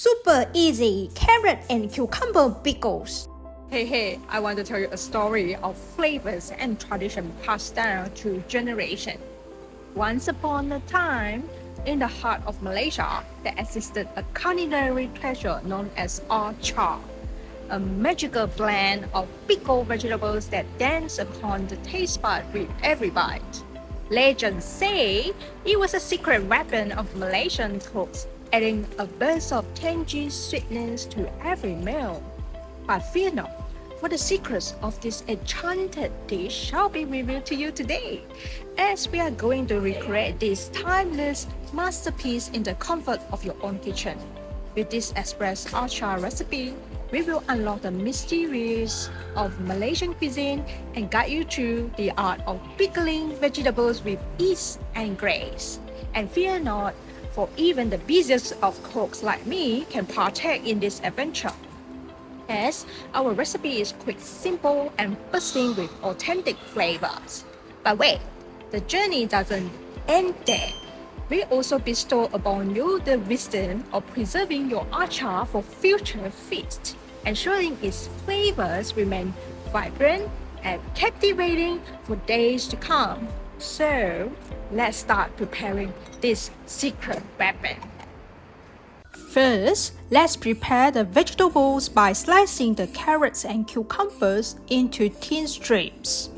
Super easy carrot and cucumber pickles. Hey, I want to tell you a story of flavors and tradition passed down through generation. Once upon a time, in the heart of Malaysia, there existed a culinary treasure known as acar, a magical blend of pickled vegetables that dance upon the taste bud with every bite. Legends say it was a secret weapon of Malaysian cooks, adding a burst of tangy sweetness to every meal. But fear not, for the secrets of this enchanted dish shall be revealed to you today, as we are going to recreate this timeless masterpiece in the comfort of your own kitchen. With this express acar recipe, we will unlock the mysteries of Malaysian cuisine and guide you through the art of pickling vegetables with ease and grace. And fear not, for even the busiest of cooks like me can partake in this adventure, as our recipe is quick, simple, and bursting with authentic flavors. But wait, the journey doesn't end there. We also bestow upon you the wisdom of preserving your acar for future feasts, ensuring its flavors remain vibrant and captivating for days to come. So, let's start preparing this secret weapon. First, let's prepare the vegetables by slicing the carrots and cucumbers into thin strips.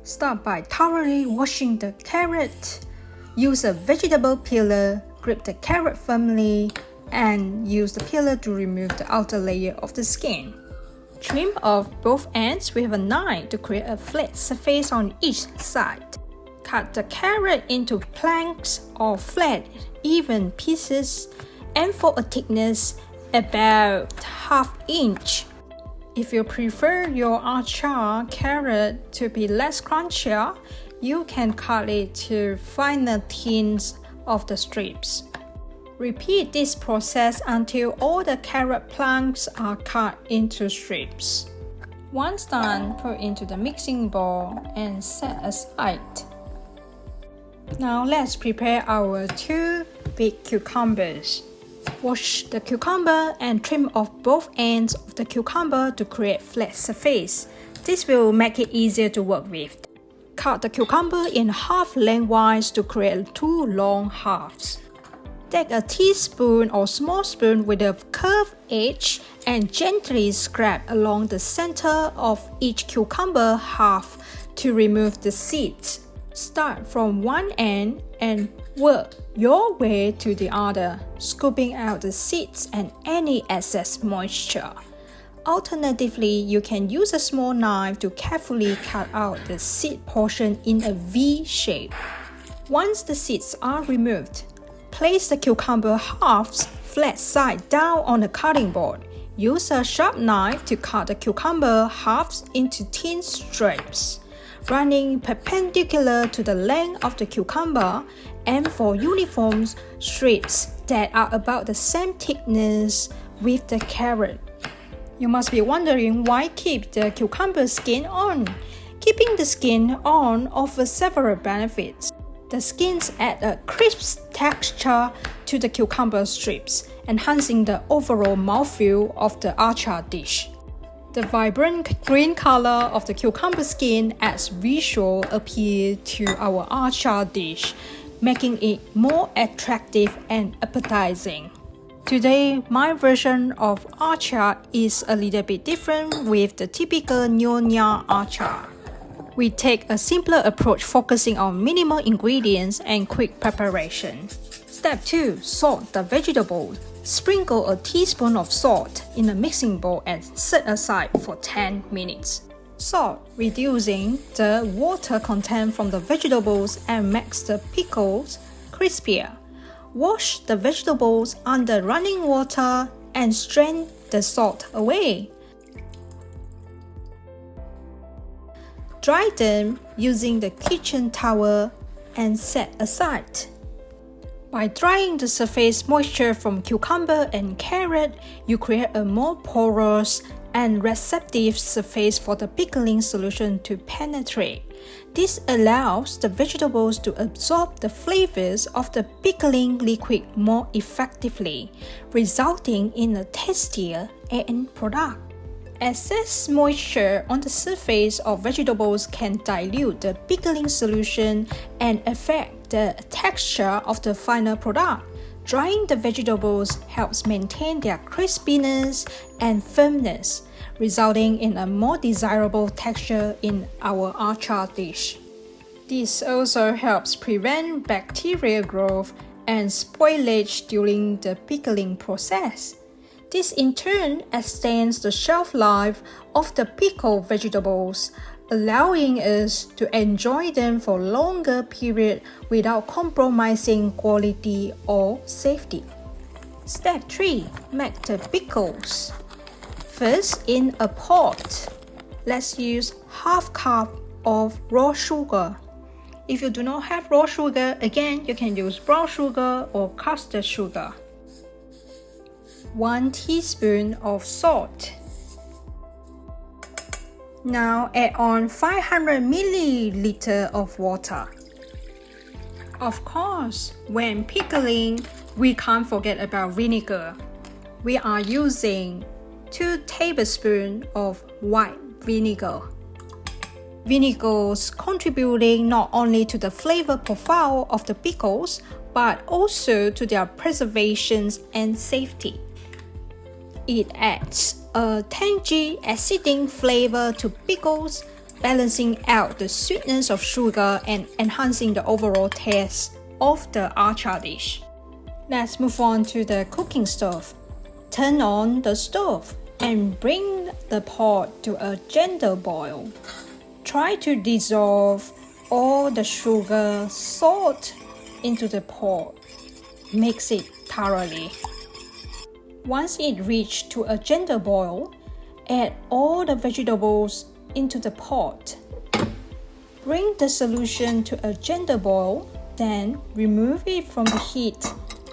Start by thoroughly washing the carrot. Use a vegetable peeler, grip the carrot firmly, and use the peeler to remove the outer layer of the skin. Trim off both ends with a knife to create a flat surface on each side. Cut the carrot into planks or flat, even pieces, and for a thickness about ½ inch. If you prefer your acar carrot to be less crunchier, you can cut it to finer thins of the strips. Repeat this process until all the carrot planks are cut into strips. Once done, put into the mixing bowl and set aside. Now let's prepare our 2 big cucumbers. Wash the cucumber and trim off both ends of the cucumber to create flat surface. This will make it easier to work with. Cut the cucumber in half lengthwise to create 2 long halves. Take a teaspoon or small spoon with a curved edge and gently scrape along the center of each cucumber half to remove the seeds. Start from one end and work your way to the other, scooping out the seeds and any excess moisture. Alternatively, you can use a small knife to carefully cut out the seed portion in a V shape. Once the seeds are removed, place the cucumber halves flat side down on the cutting board. Use a sharp knife to cut the cucumber halves into thin strips, running perpendicular to the length of the cucumber, and for uniform strips that are about the same thickness with the carrot. You must be wondering why keep the cucumber skin on. Keeping the skin on offers several benefits. The skins add a crisp texture to the cucumber strips, enhancing the overall mouthfeel of the acar dish. The vibrant green color of the cucumber skin adds visual appeal to our acar dish, making it more attractive and appetizing. Today, my version of acar is a little bit different with the typical Nyonya acar. We take a simpler approach focusing on minimal ingredients and quick preparation. Step 2. Salt the vegetables. Sprinkle a teaspoon of salt in a mixing bowl and set aside for 10 minutes. Salt, reducing the water content from the vegetables and makes the pickles crispier. Wash the vegetables under running water and strain the salt away. Dry them using the kitchen towel and set aside. By drying the surface moisture from cucumber and carrot, you create a more porous and receptive surface for the pickling solution to penetrate. This allows the vegetables to absorb the flavors of the pickling liquid more effectively, resulting in a tastier end product. Excess moisture on the surface of vegetables can dilute the pickling solution and affect the texture of the final product. Drying the vegetables helps maintain their crispiness and firmness, resulting in a more desirable texture in our achar dish. This also helps prevent bacterial growth and spoilage during the pickling process. This in turn extends the shelf life of the pickled vegetables, allowing us to enjoy them for a longer period without compromising quality or safety. Step 3. Make the pickles. First, in a pot, let's use half cup of raw sugar. If you do not have raw sugar, again, you can use brown sugar or custard sugar. 1 teaspoon of salt. Now add on 500 ml of water. Of course, when pickling, we can't forget about vinegar. We are using 2 tablespoons of white vinegar. Vinegars contributing not only to the flavor profile of the pickles, but also to their preservation and safety. It adds a tangy, acidic flavor to pickles, balancing out the sweetness of sugar and enhancing the overall taste of the achar dish. Let's move on to the cooking stove. Turn on the stove and bring the pot to a gentle boil. Try to dissolve all the sugar, salt into the pot. Mix it thoroughly. Once it reaches to a gentle boil, add all the vegetables into the pot. Bring the solution to a gentle boil, then remove it from the heat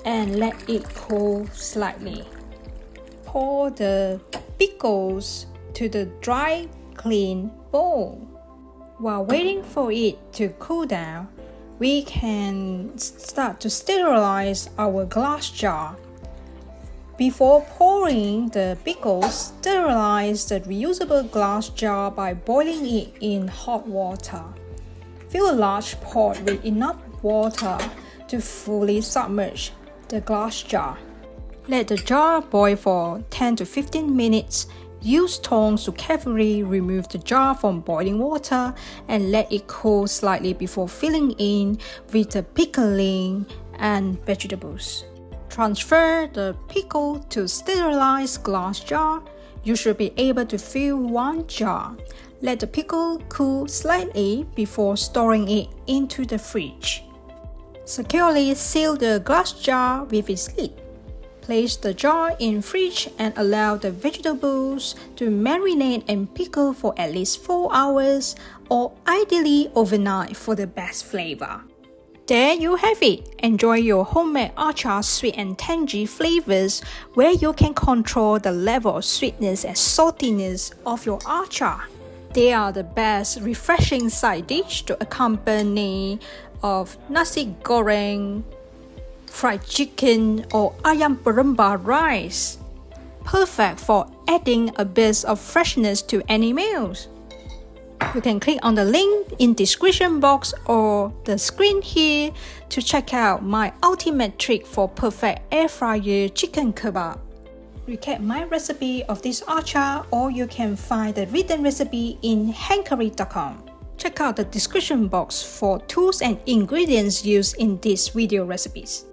and let it cool slightly. Pour the pickles to the dry, clean bowl. While waiting for it to cool down, we can start to sterilize our glass jar. Before pouring the pickles, sterilize the reusable glass jar by boiling it in hot water. Fill a large pot with enough water to fully submerge the glass jar. Let the jar boil for 10 to 15 minutes. Use tongs to carefully remove the jar from boiling water and let it cool slightly before filling in with the pickling and vegetables. Transfer the pickle to sterilized glass jar. You should be able to fill 1 jar. Let the pickle cool slightly before storing it into the fridge. Securely seal the glass jar with its lid. Place the jar in fridge and allow the vegetables to marinate and pickle for at least 4 hours or ideally overnight for the best flavor. There you have it. Enjoy your homemade achar sweet and tangy flavors where you can control the level of sweetness and saltiness of your achar. They are the best refreshing side dish to accompany of nasi goreng, fried chicken or ayam berembar rice. Perfect for adding a bit of freshness to any meals. You can click on the link in description box or the screen here to check out my ultimate trick for perfect air fryer chicken kebab. Recap my recipe of this achar, or you can find the written recipe in hankery.com. Check out the description box for tools and ingredients used in these video recipes.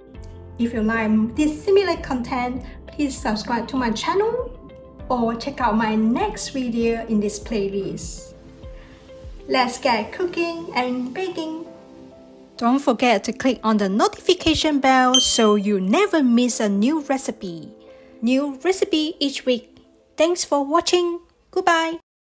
If you like this similar content, please subscribe to my channel or check out my next video in this playlist. Let's get cooking and baking. Don't forget to click on the notification bell so you never miss a new recipe. New recipe each week. Thanks for watching. Goodbye.